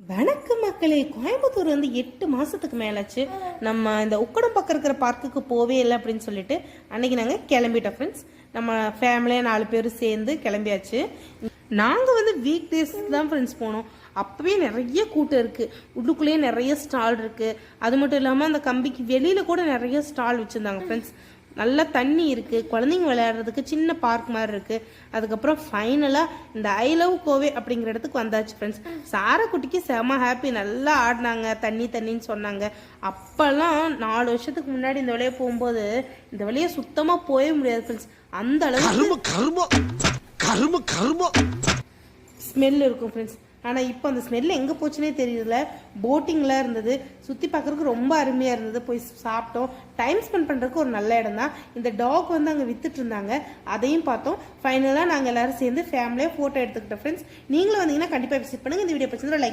வணக்கம் மக்களே. கோயம்புத்தூர் 8 மாசத்துக்கு மேலாச்சு நம்ம இந்த உக்கடம் பக்கம் இருக்கிற பார்க்குக்கு போவே இல்லை அப்படின்னு சொல்லிட்டு அன்னைக்கு நாங்கள் கிளம்பிட்டோம் ஃப்ரெண்ட்ஸ். நம்ம ஃபேமிலியாக 4 பேர் சேர்ந்து கிளம்பியாச்சு. நாங்கள் வீக் டேஸ்க்கு தான் ஃப்ரெண்ட்ஸ் போனோம். அப்பவே நிறைய கூட்டம் இருக்குது, உள்ளுக்குள்ளேயே நிறைய ஸ்டால் இருக்குது. அது மட்டும் இல்லாமல் அந்த கம்பிக்கு வெளியில் கூட நிறைய ஸ்டால் வச்சுருந்தாங்க ஃப்ரெண்ட்ஸ். நல்லா தண்ணி இருக்குது, குழந்தைங்க விளையாடுறதுக்கு சின்ன பார்க் மாதிரி இருக்குது. அதுக்கப்புறம் ஃபைனலாக இந்த ஐ லவ் கோவே அப்படிங்கிற இடத்துக்கு வந்தாச்சு ஃப்ரெண்ட்ஸ். சாரக்குட்டிக்கு செம ஹாப்பி, நல்லா ஆடினாங்க, தண்ணின்னு சொன்னாங்க. அப்போல்லாம் 4 வருஷத்துக்கு முன்னாடி இந்த வழியாக போகும்போது இந்த வழியை சுத்தமாக போகவே முடியாது ஃப்ரெண்ட்ஸ். அந்த அளவுக்கு ஸ்மெல் இருக்கும் ஃப்ரெண்ட்ஸ். ஆனால் இப்போ அந்த ஸ்மெல் எங்கே போச்சுன்னே தெரியல. போட்டிங்லாம் இருந்தது, சுற்றி பார்க்குறதுக்கு ரொம்ப அருமையாக இருந்தது. போய் சாப்பிட்டோம், டைம் ஸ்பெண்ட் பண்ணுறதுக்கு ஒரு நல்ல இடம் தான். இந்த டாக் அங்கே வித்துட்டு இருந்தாங்க, அதையும் பார்த்தோம். ஃபைனலாக நாங்கள் எல்லோரும் சேர்ந்து ஃபேமிலியாக ஃபோட்டோ எடுத்துக்கிட்டோம் ஃப்ரெண்ட்ஸ். நீங்களும் வந்தீங்கன்னா கண்டிப்பாக விசிட் பண்ணுங்கள். இந்த வீடியோ பிடிச்சிருந்தா லைக்